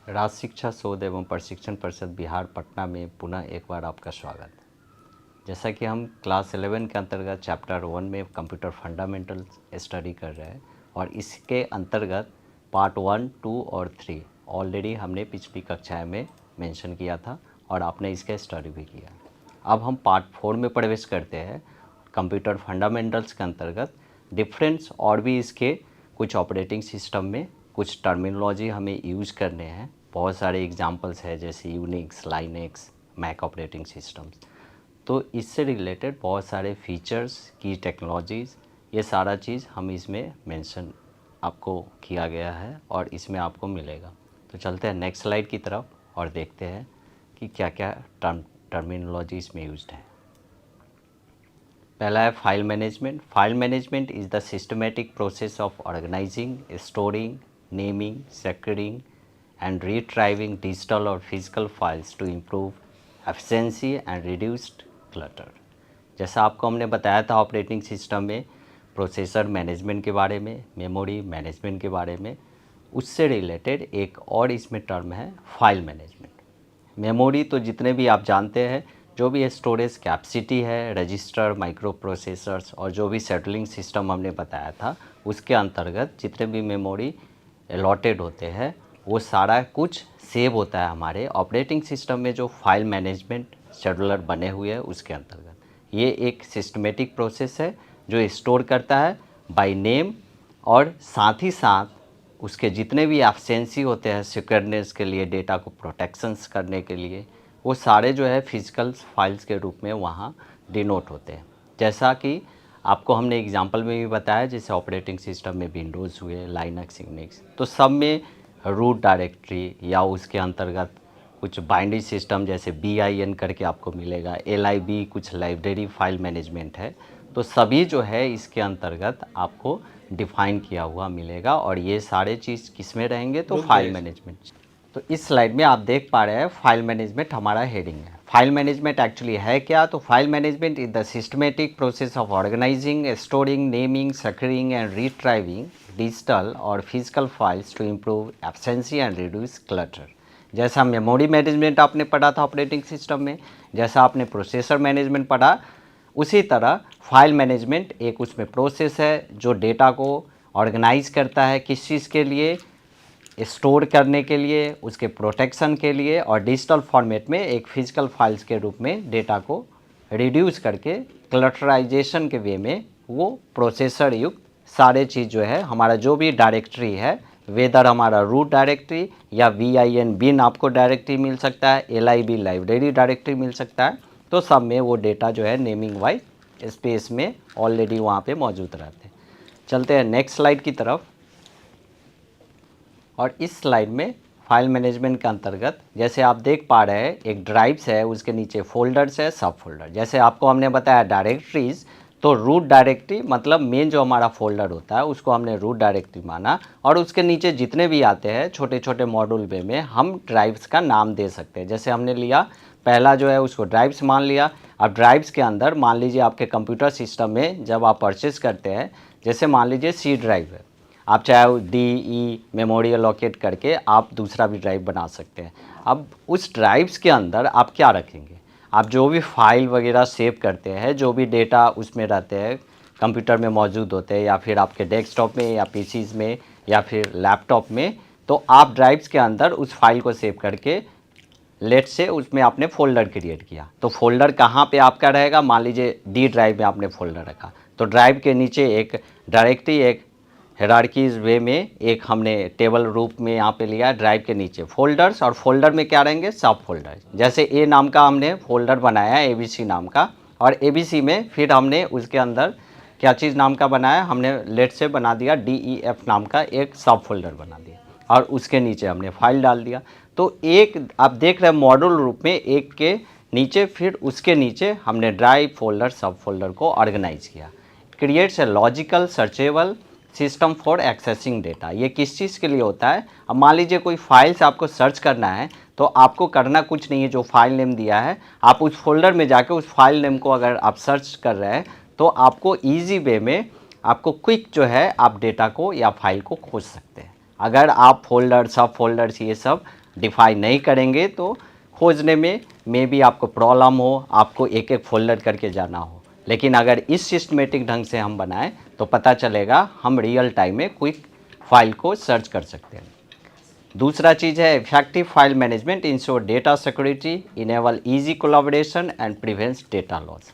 राज शिक्षा शोध एवं प्रशिक्षण परिषद बिहार पटना में पुनः एक बार आपका स्वागत। जैसा कि हम क्लास 11 के अंतर्गत चैप्टर 1 में कंप्यूटर फंडामेंटल स्टडी कर रहे हैं और इसके अंतर्गत पार्ट 1, 2 और 3 ऑलरेडी हमने पिछली कक्षाएं में मेंशन किया था और आपने इसका स्टडी भी किया। अब हम पार्ट 4 में प्रवेश करते हैं। कंप्यूटर फंडामेंटल्स के अंतर्गत डिफरेंस और भी इसके कुछ ऑपरेटिंग सिस्टम में कुछ टर्मिनोलॉजी हमें यूज़ करने हैं। बहुत सारे एग्जांपल्स है जैसे Unix, Linux, Mac operating systems. तो इससे रिलेटेड बहुत सारे फीचर्स की टेक्नोलॉजीज़, ये सारा चीज़ हम इसमें मेंशन आपको किया गया है और इसमें आपको मिलेगा। तो चलते हैं नेक्स्ट स्लाइड की तरफ और देखते हैं कि क्या क्या टर्मिनोलॉजी इसमें यूज्ड है। पहला है file management. File management is the systematic process of organizing, storing, naming, securing and retrieving digital or physical files to improve efficiency and reduced clutter। जैसा आपको हमने बताया था ऑपरेटिंग सिस्टम में प्रोसेसर मैनेजमेंट के बारे में, मेमोरी मैनेजमेंट के बारे में, उससे रिलेटेड एक और इसमें टर्म है फाइल मैनेजमेंट। मेमोरी तो जितने भी आप जानते हैं, जो भी स्टोरेज कैपेसिटी है, रजिस्टर, माइक्रो प्रोसेसर्स और जो भी सेटलिंग सिस्टम हमने बताया था, उसके अंतर्गत जितने भी मेमोरी अलॉटेड होते हैं वो सारा कुछ सेव होता है हमारे ऑपरेटिंग सिस्टम में जो फाइल मैनेजमेंट शेड्यूलर बने हुए हैं उसके अंतर्गत। ये एक सिस्टमेटिक प्रोसेस है जो स्टोर करता है बाय नेम और साथ ही साथ उसके जितने भी एफिशिएंसी होते हैं सिक्योरनेस के लिए, डेटा को प्रोटेक्शंस करने के लिए, वो सारे जो है फिजिकल फाइल्स के रूप में वहाँ डिनोट होते हैं। जैसा कि आपको हमने एग्जांपल में भी बताया, जैसे ऑपरेटिंग सिस्टम में विंडोज़ हुए, लाइनक्स, यूनिक्स, तो सब में रूट डायरेक्टरी या उसके अंतर्गत कुछ बाइनरी सिस्टम जैसे BIN करके आपको मिलेगा, LIB कुछ लाइब्रेरी फाइल मैनेजमेंट है, तो सभी जो है इसके अंतर्गत आपको डिफ़ाइन किया हुआ मिलेगा और ये सारे चीज़ किस में रहेंगे तो फाइल मैनेजमेंट। तो इस स्लाइड में आप देख पा रहे हैं फाइल मैनेजमेंट हमारा हेडिंग है। फाइल मैनेजमेंट एक्चुअली है क्या? तो file management is the systematic process of organizing, storing, naming, securing and retrieving digital और physical files to improve efficiency and reduce clutter. जैसा मेमोरी मैनेजमेंट आपने पढ़ा था ऑपरेटिंग सिस्टम में, जैसा आपने प्रोसेसर मैनेजमेंट पढ़ा, उसी तरह फाइल मैनेजमेंट एक उसमें प्रोसेस है जो डेटा को ऑर्गेनाइज करता है, किस चीज़ के लिए, स्टोर करने के लिए, उसके प्रोटेक्शन के लिए, और डिजिटल फॉर्मेट में एक फिजिकल फाइल्स के रूप में डेटा को रिड्यूस करके क्लटराइजेशन के वे में वो प्रोसेसर युक्त सारे चीज़ जो है हमारा जो भी डायरेक्टरी है, वेदर हमारा रूट डायरेक्टरी या VIN बिन आपको डायरेक्टरी मिल सकता है, LIB लाइब्रेरी डायरेक्टरी मिल सकता है, तो सब में वो डेटा जो है नेमिंग वाइज स्पेस में ऑलरेडी वहाँ पे मौजूद रहते हैं। चलते हैं नेक्स्ट स्लाइड की तरफ। और इस स्लाइड में फाइल मैनेजमेंट के अंतर्गत जैसे आप देख पा रहे हैं एक ड्राइव्स है, उसके नीचे फोल्डर्स है, सब फोल्डर। जैसे आपको हमने बताया डायरेक्टरीज, तो रूट डायरेक्टरी मतलब मेन जो हमारा फोल्डर होता है उसको हमने रूट डायरेक्टरी माना, और उसके नीचे जितने भी आते हैं छोटे छोटे मॉड्यूल वे में हम ड्राइव्स का नाम दे सकते हैं। जैसे हमने लिया पहला जो है उसको ड्राइव्स मान लिया। अब ड्राइव्स के अंदर मान लीजिए आपके कंप्यूटर सिस्टम में जब आप परचेस करते हैं, जैसे मान लीजिए C ड्राइव है, आप चाहे DE मेमोरी अलोकेट करके आप दूसरा भी ड्राइव बना सकते हैं। अब उस ड्राइव्स के अंदर आप क्या रखेंगे? आप जो भी फाइल वगैरह सेव करते हैं, जो भी डेटा उसमें रहते हैं कंप्यूटर में मौजूद होते हैं या फिर आपके डेस्कटॉप में या PCs में या फिर लैपटॉप में, तो आप ड्राइव्स के अंदर उस फाइल को सेव करके लेट से उसमें आपने फ़ोल्डर क्रिएट किया, तो फोल्डर कहाँ पे आपका रहेगा? मान लीजिए D ड्राइव में आपने फ़ोल्डर रखा, तो ड्राइव के नीचे एक डायरेक्टरी, एक हायरार्कीज वे में एक हमने टेबल रूप में यहाँ पे लिया, ड्राइव के नीचे फोल्डर्स, और फोल्डर में क्या रहेंगे? सब फोल्डर। जैसे A नाम का हमने फोल्डर बनाया ABC नाम का, और ABC में फिर हमने उसके अंदर क्या चीज़ नाम का बनाया? हमने लेट से बना दिया DEF नाम का एक सब फोल्डर बना दिया, और उसके नीचे हमने फाइल डाल दिया। तो एक आप देख रहे हैं मॉड्यूल रूप में एक के नीचे फिर उसके नीचे हमने ड्राइव, फोल्डर, सब फोल्डर को ऑर्गेनाइज किया। Creates a logical searchable system for accessing data. ये किस चीज़ के लिए होता है? अब मान लीजिए कोई फाइल्स आपको सर्च करना है, तो आपको करना कुछ नहीं है, जो फाइल नेम दिया है आप उस फोल्डर में जाके उस फाइल नेम को अगर आप सर्च कर रहे हैं, तो आपको ईजी वे में आपको क्विक जो है आप डेटा को या फाइल को खोज सकते हैं। अगर आप फोल्डर, सब फोल्डर्स ये सब डिफाइन नहीं करेंगे तो खोजने में मे भी आपको प्रॉब्लम हो, आपको एक एक फोल्डर करके जाना हो। लेकिन अगर इस सिस्टमेटिक ढंग से हम बनाएं तो पता चलेगा हम रियल टाइम में क्विक फाइल को सर्च कर सकते हैं। दूसरा चीज़ है effective file management ensure data security, enable easy collaboration and prevents data loss.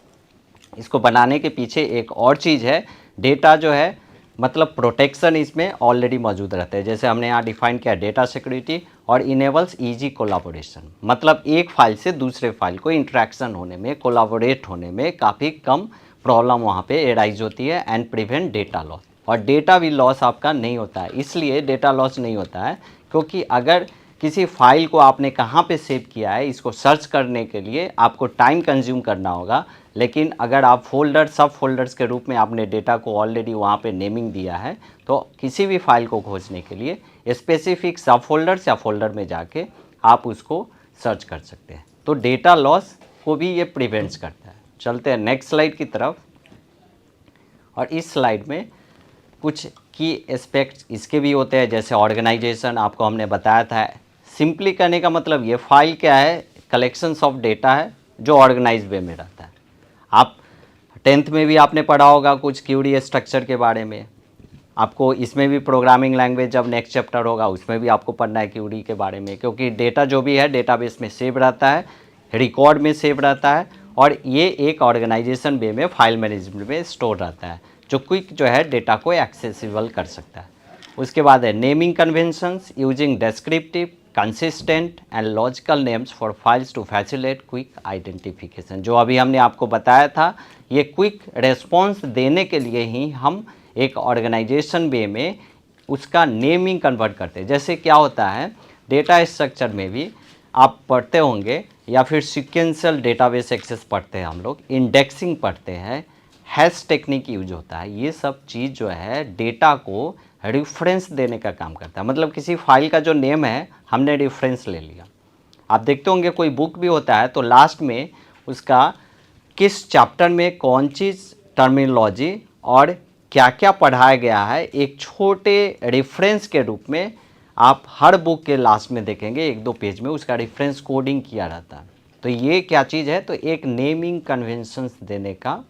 इसको बनाने के पीछे एक और चीज़ है, डेटा जो है मतलब प्रोटेक्शन इसमें ऑलरेडी मौजूद रहता है। जैसे हमने यहाँ डिफाइन किया डेटा सिक्योरिटी और इनेबल्स इजी कोलैबोरेशन, मतलब एक फाइल से दूसरे फाइल को इंटरेक्शन होने में, कोलैबोरेट होने में काफ़ी कम प्रॉब्लम वहाँ पे एराइज होती है एंड प्रिवेंट डेटा लॉस। और डेटा भी लॉस आपका नहीं होता है। इसलिए डेटा लॉस नहीं होता है क्योंकि अगर किसी फाइल को आपने कहाँ पे सेव किया है इसको सर्च करने के लिए आपको टाइम कंज्यूम करना होगा। लेकिन अगर आप फोल्डर सब फोल्डर्स के रूप में आपने डेटा को ऑलरेडी वहाँ पे नेमिंग दिया है तो किसी भी फाइल को खोजने के लिए स्पेसिफिक सब फोल्डर्स या फोल्डर में जाके आप उसको सर्च कर सकते हैं। तो डेटा लॉस को भी ये प्रिवेंट्स करता है। चलते हैं नेक्स्ट स्लाइड की तरफ। और इस स्लाइड में कुछ की एस्पेक्ट्स इसके भी होते हैं, जैसे ऑर्गेनाइजेशन आपको हमने बताया था। सिंपली कहने का मतलब ये फाइल क्या है, कलेक्शंस ऑफ डेटा है जो ऑर्गेनाइज वे में रहता है। आप 10th में भी आपने पढ़ा होगा कुछ क्यूरी स्ट्रक्चर के बारे में। आपको इसमें भी प्रोग्रामिंग लैंग्वेज जब नेक्स्ट चैप्टर होगा उसमें भी आपको पढ़ना है क्यूरी के बारे में, क्योंकि डेटा जो भी है डेटाबेस में सेव रहता है, रिकॉर्ड में सेव रहता है और ये एक ऑर्गेनाइजेशन वे में फाइल मैनेजमेंट में स्टोर रहता है जो क्विक जो है डेटा को एक्सेसिबल कर सकता है। उसके बाद है naming conventions using descriptive consistent and logical names for files to facilitate quick identification. जो अभी हमने आपको बताया था, ये क्विक रेस्पॉन्स देने के लिए ही हम एक ऑर्गेनाइजेशन वे में उसका नेमिंग कन्वर्ट करते हैं। जैसे क्या होता है डेटा स्ट्रक्चर में भी आप पढ़ते होंगे या फिर सीक्वेंशियल डेटाबेस एक्सेस पढ़ते हैं हम लोग, इंडेक्सिंग पढ़ते हैं, हैश टेक्निक यूज होता है। ये सब चीज़ जो है डेटा को रेफरेंस देने का काम करता है। मतलब किसी फाइल का जो नेम है हमने रेफरेंस ले लिया। आप देखते होंगे कोई बुक भी होता है तो लास्ट में उसका किस चैप्टर में कौन चीज़ टर्मिनोलॉजी और क्या क्या पढ़ाया गया है एक छोटे रेफरेंस के रूप में आप हर बुक के लास्ट में देखेंगे, 1-2 पेज में उसका रेफरेंस कोडिंग किया रहता है। तो ये क्या चीज़ है, तो एक नेमिंग कन्वेंशंस देने का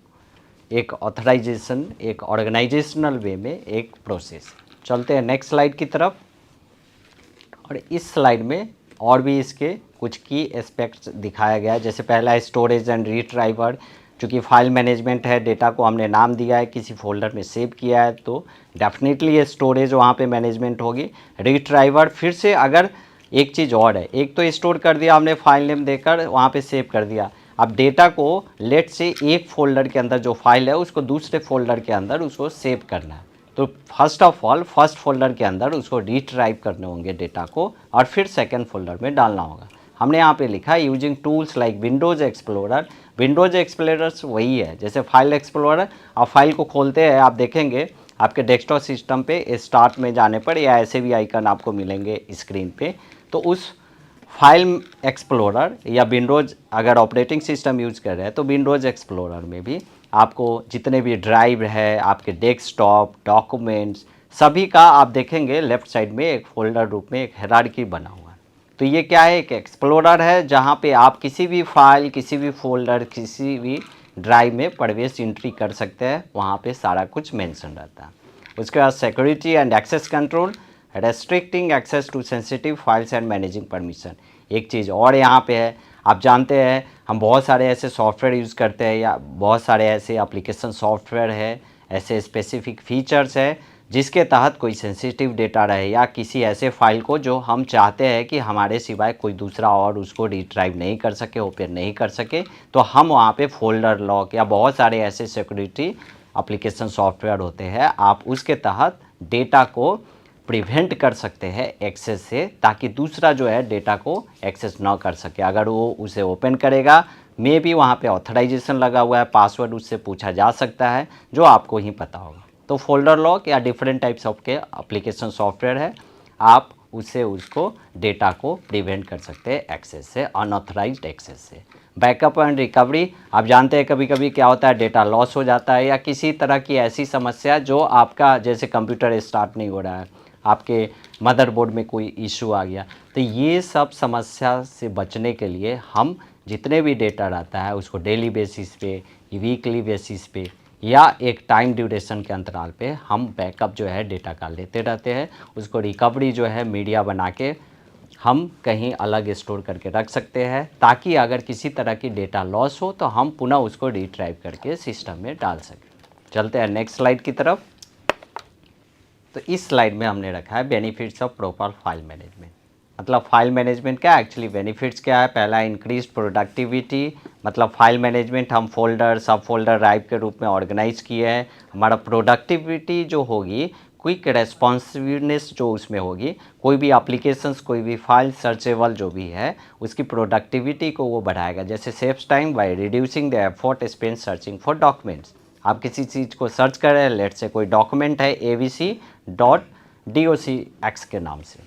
एक ऑथराइजेशन, एक ऑर्गेनाइजेशनल वे में एक प्रोसेस। चलते हैं नेक्स्ट स्लाइड की तरफ। और इस स्लाइड में और भी इसके कुछ की एस्पेक्ट्स दिखाया गया है। जैसे पहला है स्टोरेज एंड रिट्राइवर। चूँकि फाइल मैनेजमेंट है, डेटा को हमने नाम दिया है, किसी फोल्डर में सेव किया है तो डेफिनेटली ये स्टोरेज वहाँ पे मैनेजमेंट होगी। रिट्राइवर फिर से अगर एक चीज़ और है, एक तो स्टोर कर दिया हमने फाइल नेम देकर वहाँ पे सेव कर दिया। अब डेटा को लेट से एक फ़ोल्डर के अंदर जो फाइल है उसको दूसरे फोल्डर के अंदर उसको सेव करना है, तो first of all first folder के अंदर उसको रिट्राइव करने होंगे डेटा को और फिर सेकंड फोल्डर में डालना होगा। हमने यहाँ पे लिखा है using tools like Windows explorer. Windows explorers वही है जैसे फाइल एक्सप्लोरर। आप फाइल को खोलते हैं, आप देखेंगे आपके डेस्कटॉप सिस्टम पे स्टार्ट में जाने पर या ऐसे भी आइकन आपको मिलेंगे स्क्रीन पे, तो उस फाइल एक्सप्लोरर या विंडोज़ अगर ऑपरेटिंग सिस्टम यूज़ कर रहे हैं तो विंडोज़ एक्सप्लोरर में भी आपको जितने भी ड्राइव है, आपके डेस्कटॉप, डॉक्यूमेंट्स, सभी का आप देखेंगे लेफ़्ट साइड में एक फ़ोल्डर रूप में एक हायरार्की बना हुआ है। तो ये क्या है, एक एक्सप्लोरर है जहाँ पे आप किसी भी फाइल, किसी भी फ़ोल्डर, किसी भी ड्राइव में प्रवेश एंट्री कर सकते हैं, वहाँ पे सारा कुछ मेंशन रहता है। उसके बाद security and access control, restricting access to sensitive files and managing permission. एक चीज़ और यहाँ पे है, आप जानते हैं हम बहुत सारे ऐसे सॉफ्टवेयर यूज़ करते हैं या बहुत सारे ऐसे एप्लीकेशन सॉफ्टवेयर है, ऐसे स्पेसिफिक फीचर्स है जिसके तहत कोई सेंसिटिव डेटा रहे या किसी ऐसे फाइल को जो हम चाहते हैं कि हमारे सिवाय कोई दूसरा और उसको रिट्राइव नहीं कर सके, ओपन नहीं कर सके, तो हम वहाँ पे फोल्डर लॉक या बहुत सारे ऐसे सिक्योरिटी एप्लीकेशन सॉफ्टवेयर होते हैं, आप उसके तहत डेटा को प्रिवेंट कर सकते हैं एक्सेस से, ताकि दूसरा जो है डेटा को एक्सेस ना कर सके। अगर वो उसे ओपन करेगा, मे बी वहाँ पे ऑथराइजेशन लगा हुआ है, पासवर्ड उससे पूछा जा सकता है जो आपको ही पता होगा। तो फोल्डर लॉक या डिफरेंट टाइप्स ऑफ के एप्लीकेशन सॉफ्टवेयर है, आप उससे उसको डेटा को प्रिवेंट कर सकते हैं एक्सेस से, अनऑथराइज्ड एक्सेस से। बैकअप एंड रिकवरी, आप जानते हैं कभी कभी क्या होता है, डेटा लॉस हो जाता है या किसी तरह की ऐसी समस्या जो आपका जैसे कंप्यूटर स्टार्ट नहीं हो रहा है, आपके मदरबोर्ड में कोई इशू आ गया। तो ये सब समस्या से बचने के लिए हम जितने भी डेटा रहता है उसको डेली बेसिस पे, वीकली बेसिस पे या एक टाइम ड्यूरेशन के अंतराल पे हम बैकअप जो है डेटा का लेते रहते हैं। उसको रिकवरी जो है मीडिया बना के हम कहीं अलग स्टोर करके रख सकते हैं, ताकि अगर किसी तरह की डेटा लॉस हो तो हम पुनः उसको रिट्राइव करके सिस्टम में डाल सकें। चलते हैं नेक्स्ट स्लाइड की तरफ। तो इस स्लाइड में हमने रखा है benefits of proper file management. मतलब फाइल मैनेजमेंट क्या है, एक्चुअली बेनिफिट्स क्या है। पहला इंक्रीज प्रोडक्टिविटी, मतलब फाइल मैनेजमेंट हम फोल्डर सब फोल्डर ड्राइव के रूप में ऑर्गेनाइज किए हैं। हमारा प्रोडक्टिविटी जो होगी, क्विक रेस्पॉन्सिवनेस जो उसमें होगी, कोई भी एप्लीकेशंस कोई भी फाइल सर्चेबल जो भी है उसकी प्रोडक्टिविटी को वो बढ़ाएगा। जैसे saves time by reducing the effort spend searching for documents. आप किसी चीज़ को सर्च कर रहे हैं, लेट से कोई डॉक्यूमेंट है abc.docx के नाम से।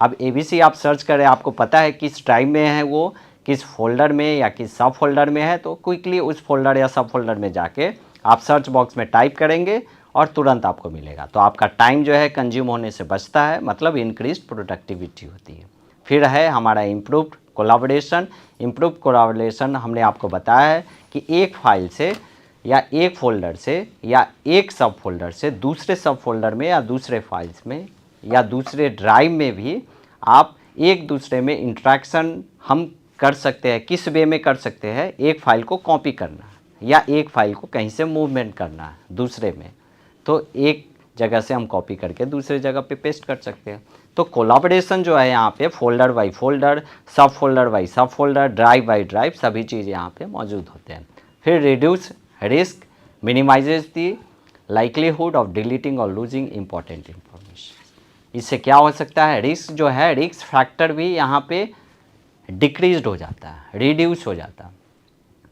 अब abc आप सर्च करें, आपको पता है किस ड्राइव में है, वो किस फोल्डर में या किस सब फोल्डर में है, तो क्विकली उस फोल्डर या सब फोल्डर में जाके आप सर्च बॉक्स में टाइप करेंगे और तुरंत आपको मिलेगा। तो आपका टाइम जो है कंज्यूम होने से बचता है, मतलब इंक्रीज प्रोडक्टिविटी होती है। फिर है हमारा इम्प्रूव्ड कोलैबोरेशन। इम्प्रूव्ड कोलैबोरेशन हमने आपको बताया है कि एक फाइल से या एक फ़ोल्डर से या एक सब फोल्डर से दूसरे सब फोल्डर में या दूसरे फाइल्स में या दूसरे ड्राइव में भी आप एक दूसरे में इंट्रैक्शन हम कर सकते हैं। किस वे में कर सकते हैं, एक फ़ाइल को कॉपी करना या एक फ़ाइल को कहीं से मूवमेंट करना है दूसरे में, तो एक जगह से हम कॉपी करके दूसरे जगह पे पेस्ट कर सकते हैं। तो कोलैबोरेशन जो है यहाँ पे फोल्डर बाई फोल्डर, सब फोल्डर बाई सब फोल्डर, ड्राइव बाई ड्राइव, सभी चीज़ यहाँ पे मौजूद होते हैं। फिर reduce risk, minimises the likelihood of deleting और लूजिंग इंपॉर्टेंट इंफॉर्मेशन। इससे क्या हो सकता है, रिस्क जो है, रिस्क फैक्टर भी यहाँ पे डिक्रीज हो जाता है, रिड्यूस हो जाता है,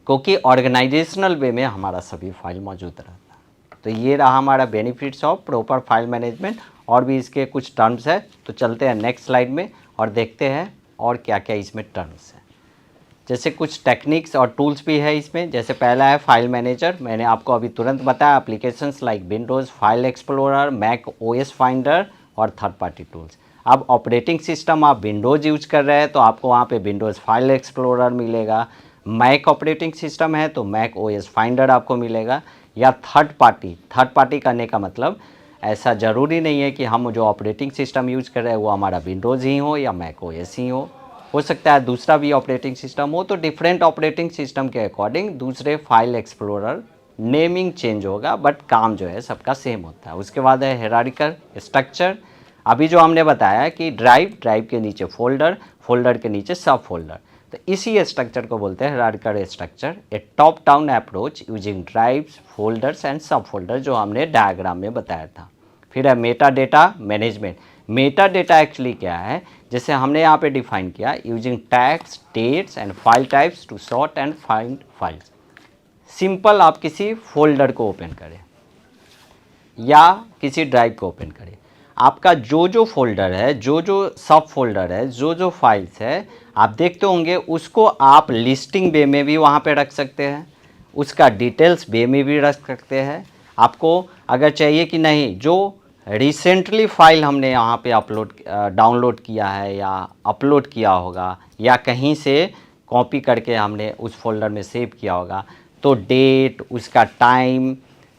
क्योंकि ऑर्गेनाइजेशनल वे में हमारा सभी फाइल मौजूद रहता है। तो ये रहा हमारा benefits of proper file management. और भी इसके कुछ टर्म्स है, तो चलते हैं नेक्स्ट स्लाइड में और देखते हैं और क्या क्या इसमें टर्म्स है। जैसे कुछ टेक्निक्स और टूल्स भी है इसमें। जैसे पहला है फाइल मैनेजर, मैंने आपको अभी तुरंत बताया, applications like Windows file explorer, Mac OS Finder और थर्ड पार्टी टूल्स। अब ऑपरेटिंग सिस्टम आप विंडोज़ यूज कर रहे हैं तो आपको वहाँ पे विंडोज़ फाइल एक्सप्लोरर मिलेगा। मैक ऑपरेटिंग सिस्टम है तो मैक ओएस फाइंडर आपको मिलेगा। या थर्ड पार्टी करने का मतलब ऐसा ज़रूरी नहीं है कि हम जो ऑपरेटिंग सिस्टम यूज कर रहे हैं वो हमारा विंडोज़ ही हो या मैक ओएस ही हो सकता है दूसरा भी ऑपरेटिंग सिस्टम हो। तो डिफरेंट ऑपरेटिंग सिस्टम के अकॉर्डिंग दूसरे फाइल एक्सप्लोरर नेमिंग चेंज होगा, बट काम जो है सबका सेम होता है। उसके बाद है हायरार्किकल स्ट्रक्चर। अभी जो हमने बताया कि ड्राइव के नीचे फोल्डर के नीचे सब फोल्डर, तो इसी स्ट्रक्चर को बोलते हैं hierarchical structure. A top down approach using drives, folders and sub folder, जो हमने डायग्राम में बताया था। फिर है meta data management. Meta data actually क्या है, जैसे हमने यहाँ पे डिफाइन किया, using tags, dates and file types to sort and find files. Simple आप किसी फोल्डर को ओपन करें या किसी ड्राइव को ओपन करें, आपका जो फोल्डर है, जो सब फोल्डर है, जो फाइल्स है, आप देखते होंगे उसको आप लिस्टिंग वे में भी वहाँ पे रख सकते हैं, उसका डिटेल्स वे में भी रख सकते हैं। आपको अगर चाहिए कि नहीं, जो रिसेंटली फाइल हमने यहाँ पे डाउनलोड किया है या अपलोड किया होगा या कहीं से कॉपी करके हमने उस फोल्डर में सेव किया होगा, तो डेट, उसका टाइम,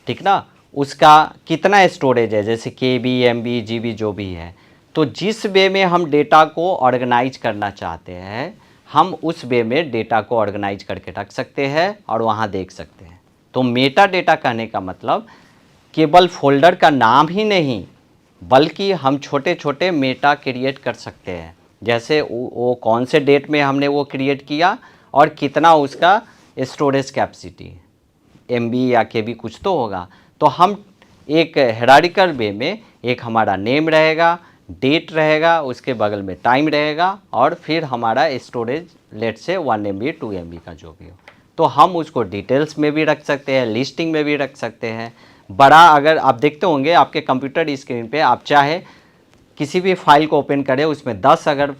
ठीक ना, उसका कितना स्टोरेज है, जैसे KB, MB, GB जो भी है, तो जिस वे में हम डेटा को ऑर्गेनाइज करना चाहते हैं हम उस वे में डेटा को ऑर्गेनाइज करके रख सकते हैं और वहाँ देख सकते हैं। तो मेटा डेटा कहने का मतलब केवल फोल्डर का नाम ही नहीं, बल्कि हम छोटे छोटे मेटा क्रिएट कर सकते हैं। जैसे वो कौन से डेट में हमने वो क्रिएट किया और कितना उसका स्टोरेज कैपेसिटी, MB या KB कुछ तो होगा। तो हम एक हायरार्किकल वे में एक हमारा नेम रहेगा, डेट रहेगा, उसके बगल में टाइम रहेगा और फिर हमारा स्टोरेज लेट से 1 MB 2 MB का जो भी हो, तो हम उसको डिटेल्स में भी रख सकते हैं, लिस्टिंग में भी रख सकते हैं। बड़ा, अगर आप देखते होंगे आपके कंप्यूटर स्क्रीन पे, आप चाहे किसी भी फाइल को ओपन करें, उसमें 10 अगर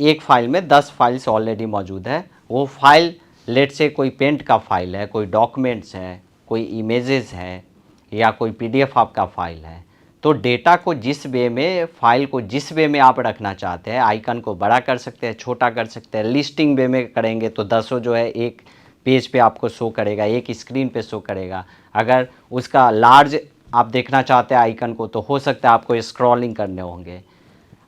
एक फाइल में 10 फाइल्स ऑलरेडी मौजूद है, वो फाइल लेट से कोई पेंट का फाइल है, कोई डॉक्यूमेंट्स है, कोई इमेजेस है या कोई PDF आपका फाइल है, तो डेटा को जिस वे में, फाइल को जिस वे में आप रखना चाहते हैं, आइकन को बड़ा कर सकते हैं, छोटा कर सकते हैं। लिस्टिंग वे में करेंगे तो 10 जो है एक पेज पे आपको शो करेगा, एक स्क्रीन पे शो करेगा। अगर उसका लार्ज आप देखना चाहते हैं आइकन को, तो हो सकता है आपको स्क्रॉलिंग करने होंगे।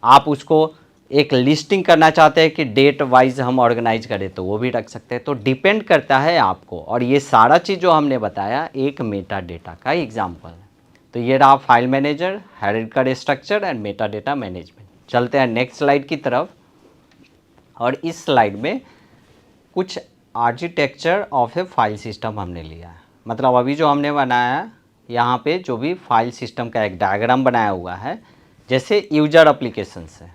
आप उसको एक लिस्टिंग करना चाहते हैं कि डेट वाइज हम ऑर्गेनाइज करें, तो वो भी रख सकते हैं। तो डिपेंड करता है आपको। और ये सारा चीज़ जो हमने बताया एक मेटा डेटा का एग्जाम्पल है। तो ये रहा file manager, hierarchical structure and Meta data management. चलते हैं नेक्स्ट स्लाइड की तरफ। और इस स्लाइड में कुछ architecture of A file system हमने लिया है। मतलब अभी जो हमने बनाया यहाँ पे जो भी फाइल सिस्टम का एक डायग्राम बनाया हुआ है, जैसे यूजर एप्लीकेशंस है।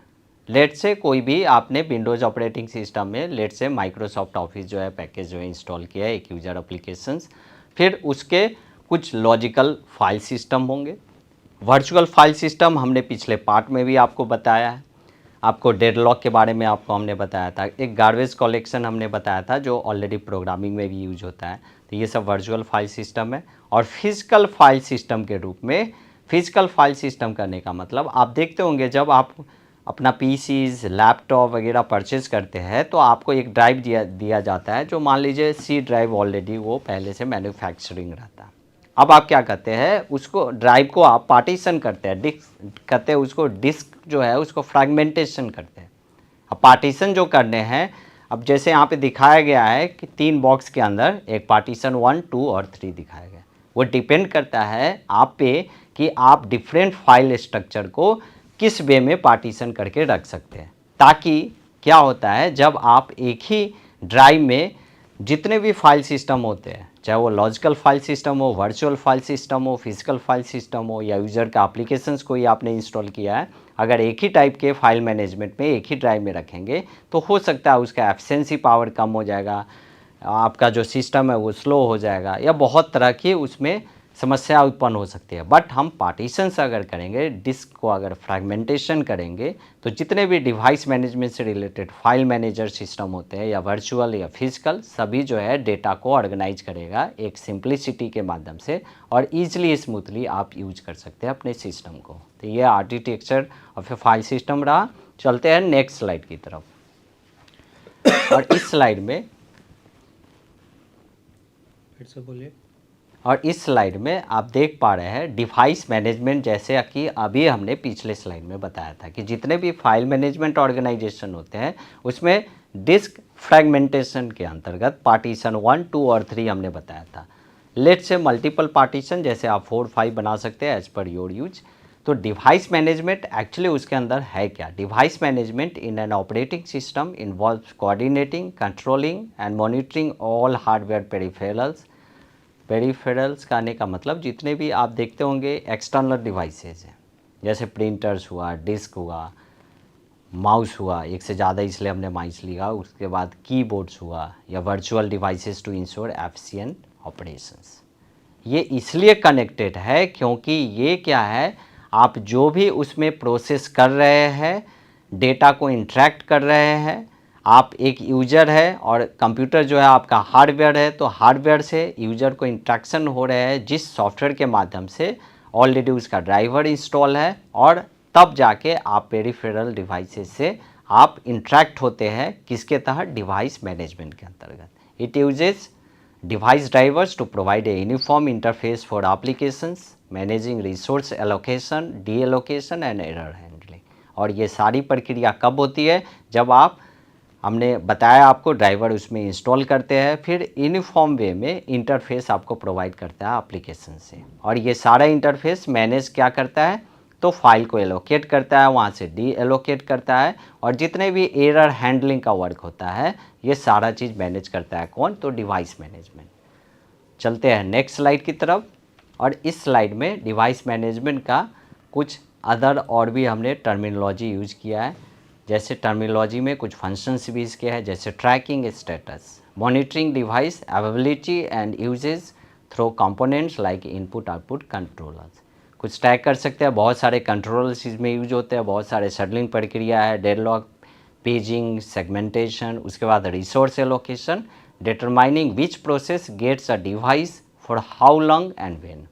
लेट से कोई भी आपने विंडोज़ ऑपरेटिंग सिस्टम में लेट से माइक्रोसॉफ्ट ऑफिस जो है पैकेज जो है इंस्टॉल किया है, एक यूजर एप्लीकेशंस। फिर उसके कुछ लॉजिकल फाइल सिस्टम होंगे। वर्चुअल फाइल सिस्टम हमने पिछले पार्ट में भी आपको बताया है। आपको डेडलॉक के बारे में आपको हमने बताया था। एक गार्बेज कलेक्शन हमने बताया था जो ऑलरेडी प्रोग्रामिंग में भी यूज होता है। तो ये सब वर्चुअल फाइल सिस्टम है। और फिजिकल फाइल सिस्टम के रूप में, फिजिकल फाइल सिस्टम करने का मतलब आप देखते होंगे जब आप अपना पीसीज, लैपटॉप वगैरह परचेज़ करते हैं तो आपको एक ड्राइव दिया जाता है, जो मान लीजिए सी ड्राइव ऑलरेडी वो पहले से मैन्युफैक्चरिंग रहता है। अब आप क्या करते हैं, उसको ड्राइव को आप पार्टीशन करते हैं, डिस्क करते हैं, उसको डिस्क जो है उसको फ्रैगमेंटेशन करते हैं। अब पार्टीशन जो करने हैं, अब जैसे यहाँ पे दिखाया गया है कि 3 बॉक्स के अंदर एक पार्टीशन 1, 2 और 3 दिखाया गया। वो डिपेंड करता है आप पे कि आप डिफरेंट फाइल स्ट्रक्चर को किस वे में पार्टीशन करके रख सकते हैं। ताकि क्या होता है, जब आप एक ही ड्राइव में जितने भी फाइल सिस्टम होते हैं, चाहे वो लॉजिकल फाइल सिस्टम हो, वर्चुअल फाइल सिस्टम हो, फिजिकल फाइल सिस्टम हो, या यूज़र का एप्लीकेशंस कोई आपने इंस्टॉल किया है, अगर एक ही टाइप के फाइल मैनेजमेंट में एक ही ड्राइव में रखेंगे तो हो सकता है उसका एफिशिएंसी पावर कम हो जाएगा, आपका जो सिस्टम है वो स्लो हो जाएगा, या बहुत तरह की उसमें समस्या उत्पन्न हो सकती है। बट हम पार्टीशंस अगर करेंगे, डिस्क को अगर फ्रैगमेंटेशन करेंगे, तो जितने भी डिवाइस मैनेजमेंट से रिलेटेड फाइल मैनेजर सिस्टम होते हैं, या वर्चुअल या फिजिकल, सभी जो है डेटा को ऑर्गेनाइज करेगा एक सिंप्लिसिटी के माध्यम से, और ईजिली स्मूथली आप यूज कर सकते हैं अपने सिस्टम को। तो ये architecture of A file system रहा। चलते हैं नेक्स्ट स्लाइड की तरफ। और इस स्लाइड में फिर से बोलिए। और इस स्लाइड में आप देख पा रहे हैं डिवाइस मैनेजमेंट, जैसे कि अभी हमने पिछले स्लाइड में बताया था कि जितने भी फाइल मैनेजमेंट ऑर्गेनाइजेशन होते हैं उसमें डिस्क फ्रैगमेंटेशन के अंतर्गत पार्टीशन 1, 2 और 3 हमने बताया था। लेट से मल्टीपल पार्टीशन, जैसे आप 4, 5 बना सकते हैं एज पर योर यूज। तो डिवाइस मैनेजमेंट एक्चुअली उसके अंदर है क्या? Device management in an operating system involves coordinating, controlling and monitoring all hardware peripherals. Peripherals का आने का मतलब जितने भी आप देखते होंगे एक्सटर्नल डिवाइसेज हैं, जैसे प्रिंटर्स हुआ, डिस्क हुआ, माउस हुआ, एक से ज़्यादा इसलिए हमने माउस लिया, उसके बाद कीबोर्ड्स हुआ, या virtual devices to ensure efficient operations. ये इसलिए कनेक्टेड है क्योंकि ये क्या है, आप जो भी उसमें प्रोसेस कर रहे हैं, डेटा को इंटरेक्ट कर रहे हैं, आप एक यूज़र है और कंप्यूटर जो है आपका हार्डवेयर है, तो हार्डवेयर से यूज़र को इंट्रैक्शन हो रहे हैं जिस सॉफ्टवेयर के माध्यम से ऑलरेडी उसका ड्राइवर इंस्टॉल है, और तब जाके आप पेरिफेरल डिवाइसेस से आप इंटरेक्ट होते हैं। किसके तहत? डिवाइस मैनेजमेंट के अंतर्गत। It uses device drivers to provide a uniform interface for applications, managing resource allocation, deallocation and error handling। और ये सारी प्रक्रिया कब होती है? जब आप, हमने बताया आपको, ड्राइवर उसमें इंस्टॉल करते हैं, फिर यूनिफॉर्म वे में इंटरफेस आपको प्रोवाइड करता है एप्लीकेशन से, और ये सारा इंटरफेस मैनेज क्या करता है? तो फाइल को एलोकेट करता है, वहाँ से डी एलोकेट करता है, और जितने भी एरर हैंडलिंग का वर्क होता है ये सारा चीज़ मैनेज करता है कौन? तो डिवाइस मैनेजमेंट। चलते हैं नेक्स्ट स्लाइड की तरफ। और इस स्लाइड में डिवाइस मैनेजमेंट का कुछ अदर और भी हमने टर्मिनोलॉजी यूज़ किया है। जैसे टर्मिनोलॉजी में कुछ फंक्शंस भी इसके हैं, जैसे tracking status, monitoring device availability and usage through components like input output controllers. कुछ ट्रैक कर सकते हैं, बहुत सारे कंट्रोलर्स इसमें यूज होते हैं, बहुत सारे शेड्यूलिंग प्रक्रिया है, डेडलॉक, पेजिंग, सेगमेंटेशन, उसके बाद resource allocation, determining which process gets a device for how long and when.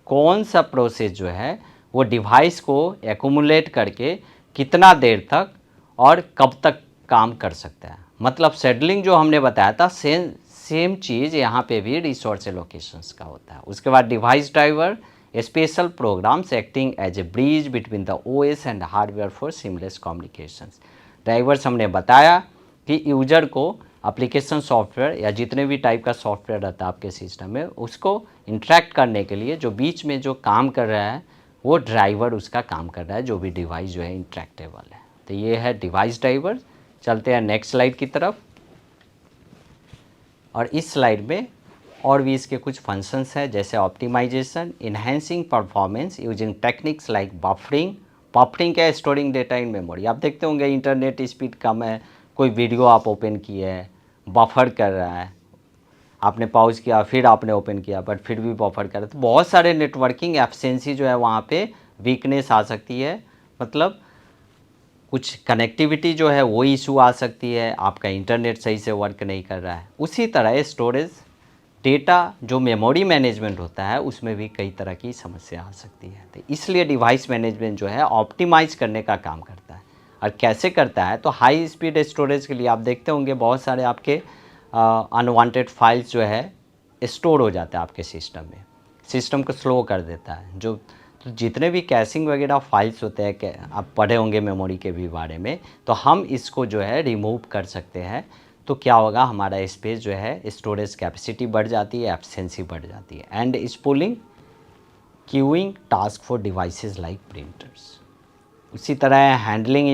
कौन सा प्रोसेस जो है वो डिवाइस को एक्यूमुलेट करके कितना देर तक और कब तक काम कर सकता है। मतलब शेड्यूलिंग जो हमने बताया था सेम चीज़ यहाँ पे भी रिसोर्स एलोकेशंस का होता है। उसके बाद device driver special programs acting as a bridge between the OS and hardware for seamless communications. Drivers हमने बताया कि यूजर को एप्लीकेशन सॉफ्टवेयर या जितने भी टाइप का सॉफ्टवेयर रहता है आपके सिस्टम में, उसको इंटरेक्ट करने के लिए जो बीच में जो काम कर रहा है वो ड्राइवर उसका काम कर रहा है, जो भी डिवाइस जो है इंटरेक्टेबल है। तो ये है डिवाइस ड्राइवर। चलते हैं नेक्स्ट स्लाइड की तरफ। और इस स्लाइड में और भी इसके कुछ फंक्शंस हैं, जैसे optimization, enhancing performance using techniques like buffering. Buffering क्या है? Storing data in memory. आप देखते होंगे इंटरनेट स्पीड कम है, कोई वीडियो आप ओपन किए है, बफर कर रहा है, आपने पॉज किया फिर आपने ओपन किया बट फिर भी बफर कर रहा है। तो बहुत सारे नेटवर्किंग एफिशिएंसी जो है वहाँ पे वीकनेस आ सकती है। मतलब कुछ कनेक्टिविटी जो है वो इशू आ सकती है, आपका इंटरनेट सही से वर्क नहीं कर रहा है। उसी तरह स्टोरेज डेटा जो मेमोरी मैनेजमेंट होता है उसमें भी कई तरह की समस्या आ सकती है। तो इसलिए डिवाइस मैनेजमेंट जो है ऑप्टिमाइज करने का काम करता है। और कैसे करता है? तो हाई स्पीड स्टोरेज के लिए आप देखते होंगे बहुत सारे आपके अनवांटेड फाइल्स जो है स्टोर हो जाता है आपके सिस्टम में, सिस्टम को स्लो कर देता है। जो तो जितने भी कैशिंग वगैरह फाइल्स होते हैं, कि आप पढ़े होंगे मेमोरी के भी बारे में, तो हम इसको जो है रिमूव कर सकते हैं। तो क्या होगा? हमारा स्पेस जो है स्टोरेज कैपेसिटी बढ़ जाती है, एफिशिएंसी बढ़ जाती है। And spooling queuing task for devices like printers. उसी तरह हैंडलिंग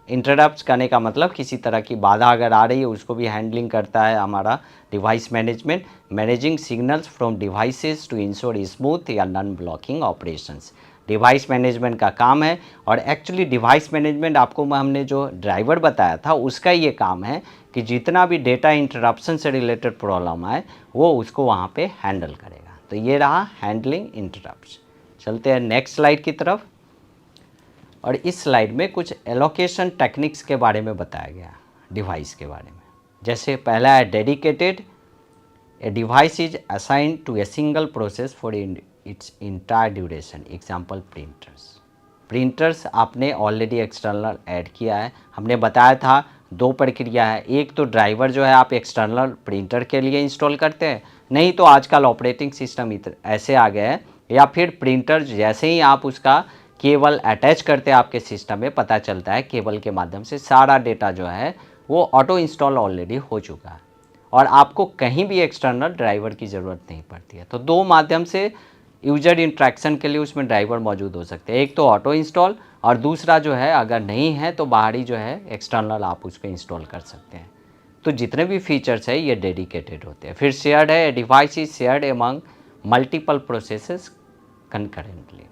इंटरप्ट्स करने का मतलब किसी तरह की बाधा अगर आ रही है उसको भी हैंडलिंग करता है हमारा device management. Managing signals from devices to ensure smooth या non blocking operations device management का काम है। और एक्चुअली डिवाइस मैनेजमेंट आपको हमने जो ड्राइवर बताया था उसका ये काम है कि जितना भी डेटा इंटरप्शन से रिलेटेड प्रॉब्लम आए वो उसको वहाँ पे हैंडल करेगा। तो ये रहा हैंडलिंग इंटरप्ट्स। चलते हैं नेक्स्ट स्लाइड की तरफ। और इस स्लाइड में कुछ एलोकेशन टेक्निक्स के बारे में बताया गया डिवाइस के बारे में। जैसे पहला है dedicated, a device is assigned to a single process for its entire duration. Example printers आपने ऑलरेडी एक्सटर्नल ऐड किया है। हमने बताया था दो प्रक्रिया है, एक तो ड्राइवर जो है आप एक्सटर्नल प्रिंटर के लिए इंस्टॉल करते हैं, नहीं तो आजकल ऑपरेटिंग सिस्टम ऐसे आ गए हैं, या फिर प्रिंटर जैसे ही आप उसका केबल अटैच करते हैं आपके सिस्टम में, पता चलता है केबल के माध्यम से सारा डेटा जो है वो ऑटो इंस्टॉल ऑलरेडी हो चुका है और आपको कहीं भी एक्सटर्नल ड्राइवर की ज़रूरत नहीं पड़ती है। तो दो माध्यम से यूजर इंट्रैक्शन के लिए उसमें ड्राइवर मौजूद हो सकते हैं, एक तो ऑटो इंस्टॉल और दूसरा जो है अगर नहीं है तो बाहरी जो है एक्सटर्नल आप उसको इंस्टॉल कर सकते हैं। तो जितने भी फीचर्स है ये डेडिकेटेड होते हैं। फिर शेयर्ड है, device is shared among multiple processes concurrently.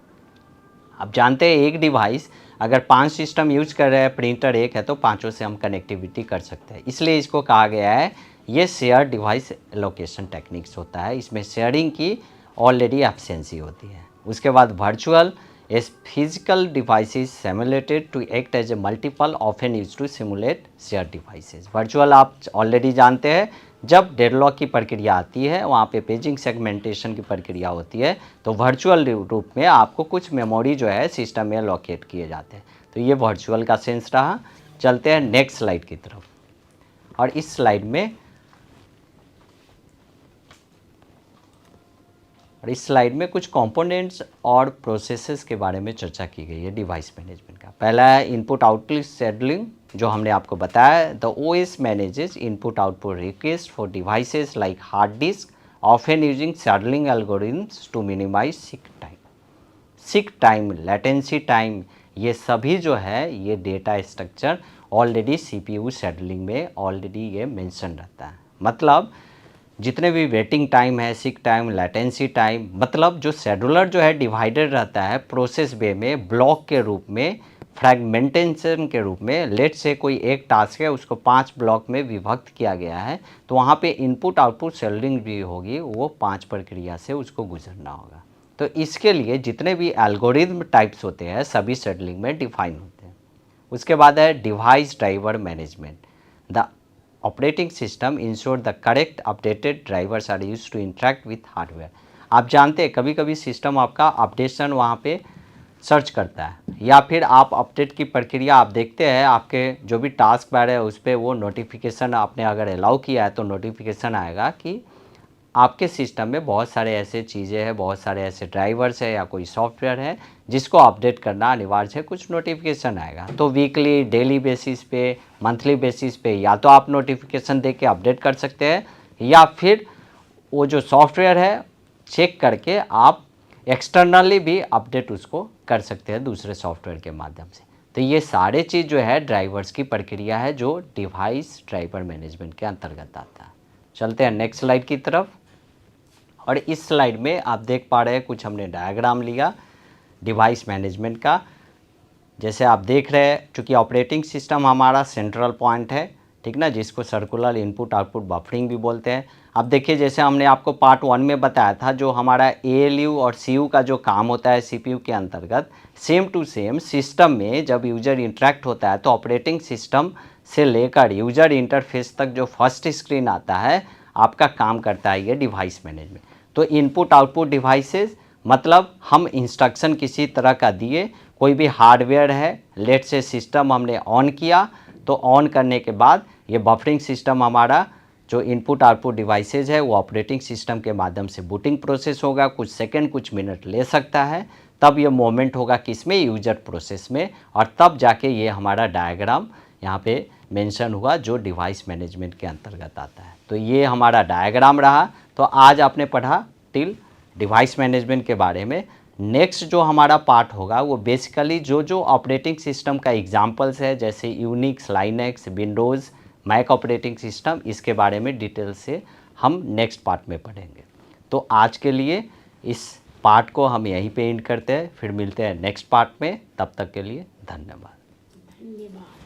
आप जानते हैं एक डिवाइस अगर 5 सिस्टम यूज कर रहे हैं, प्रिंटर एक है, तो पांचों से हम कनेक्टिविटी कर सकते हैं। इसलिए इसको कहा गया है ये शेयर डिवाइस एलोकेशन टेक्निक्स होता है। इसमें शेयरिंग की ऑलरेडी एफिशिएंसी होती है। उसके बाद virtual as physical devices simulated to act as a multiple often use to simulate share devices. Virtual आप ऑलरेडी जानते हैं, जब डेडलॉक की प्रक्रिया आती है वहाँ पे पेजिंग सेगमेंटेशन की प्रक्रिया होती है, तो वर्चुअल रूप में आपको कुछ मेमोरी जो है सिस्टम में लोकेट किए जाते हैं। तो ये वर्चुअल का सेंस रहा। चलते हैं नेक्स्ट स्लाइड की तरफ। और इस स्लाइड में कुछ कंपोनेंट्स और प्रोसेसेस के बारे में चर्चा की गई है डिवाइस मैनेजमेंट का। पहला है इनपुट आउटपुट शेड्यूलिंग, जो हमने आपको बताया the OS manages input output request for devices like hard disk often using scheduling algorithms to minimize seek time latency time. ये सभी जो है ये data structure already CPU scheduling में ऑलरेडी ये मेंशन रहता है। मतलब जितने भी वेटिंग टाइम है, सीक टाइम, लेटेंसी टाइम, मतलब जो शेड्यूलर जो है डिवाइडेड रहता है प्रोसेस वे में ब्लॉक के रूप में, फ्रैगमेंटेशन के रूप में। लेट से कोई एक टास्क है उसको 5 ब्लॉक में विभक्त किया गया है, तो वहाँ पे इनपुट आउटपुट शेड्यूलिंग भी होगी, वो 5 प्रक्रिया से उसको गुजरना होगा। तो इसके लिए जितने भी एल्गोरिथम टाइप्स होते हैं सभी शेड्यूलिंग में डिफाइन होते हैं। उसके बाद है device driver management. The operating system ensure the correct updated drivers are use to interact with hardware. आप जानते हैं कभी कभी सिस्टम आपका अपडेशन वहाँ पे सर्च करता है, या फिर आप अपडेट की प्रक्रिया आप देखते हैं आपके जो भी टास्क बार है उस पर वो नोटिफिकेशन आपने अगर अलाउ किया है तो नोटिफिकेशन आएगा कि आपके सिस्टम में बहुत सारे ऐसे चीज़ें हैं, बहुत सारे ऐसे ड्राइवर्स है या कोई सॉफ्टवेयर है जिसको अपडेट करना अनिवार्य है, कुछ नोटिफिकेशन आएगा। तो वीकली, डेली बेसिस पे, मंथली बेसिस पे या तो आप नोटिफिकेशन दे के अपडेट कर सकते हैं, या फिर वो जो सॉफ्टवेयर है चेक करके आप एक्सटर्नली भी अपडेट उसको कर सकते हैं दूसरे सॉफ्टवेयर के माध्यम से। तो ये सारे चीज़ जो है ड्राइवर्स की प्रक्रिया है जो डिवाइस ड्राइवर मैनेजमेंट के अंतर्गत आता है। चलते हैं नेक्स्ट स्लाइड की तरफ। और इस स्लाइड में आप देख पा रहे हैं कुछ हमने डायग्राम लिया डिवाइस मैनेजमेंट का। जैसे आप देख रहे हैं चूँकि ऑपरेटिंग सिस्टम हमारा सेंट्रल पॉइंट है, ठीक ना, जिसको सर्कुलर इनपुट आउटपुट बफरिंग भी बोलते हैं। अब देखिए जैसे हमने आपको पार्ट 1 में बताया था जो हमारा ALU और CU का जो काम होता है CPU के अंतर्गत, सेम टू सेम सिस्टम में जब यूज़र इंटरेक्ट होता है तो ऑपरेटिंग सिस्टम से लेकर यूज़र इंटरफेस तक जो फर्स्ट स्क्रीन आता है आपका काम करता है ये डिवाइस मैनेजमेंट। तो इनपुट आउटपुट डिवाइसेस मतलब हम इंस्ट्रक्शन किसी तरह का दिए, कोई भी हार्डवेयर है, लेट से सिस्टम हमने ऑन किया, तो ऑन करने के बाद ये बफरिंग सिस्टम हमारा जो इनपुट आउटपुट डिवाइसेज है वो ऑपरेटिंग सिस्टम के माध्यम से बूटिंग प्रोसेस होगा, कुछ सेकंड कुछ मिनट ले सकता है, तब ये मोमेंट होगा किसमें, यूजर प्रोसेस में, और तब जाके ये हमारा डायग्राम यहाँ पे मेंशन हुआ जो डिवाइस मैनेजमेंट के अंतर्गत आता है। तो ये हमारा डायग्राम रहा। तो आज आपने पढ़ा टिल डिवाइस मैनेजमेंट के बारे में। नेक्स्ट जो हमारा पार्ट होगा वो बेसिकली जो ऑपरेटिंग सिस्टम का एग्जांपल्स है जैसे Unix, Linux, Windows, Mac operating system, इसके बारे में डिटेल से हम नेक्स्ट पार्ट में पढ़ेंगे। तो आज के लिए इस पार्ट को हम यहीं पे एंड करते हैं, फिर मिलते हैं नेक्स्ट पार्ट में। तब तक के लिए धन्यवाद।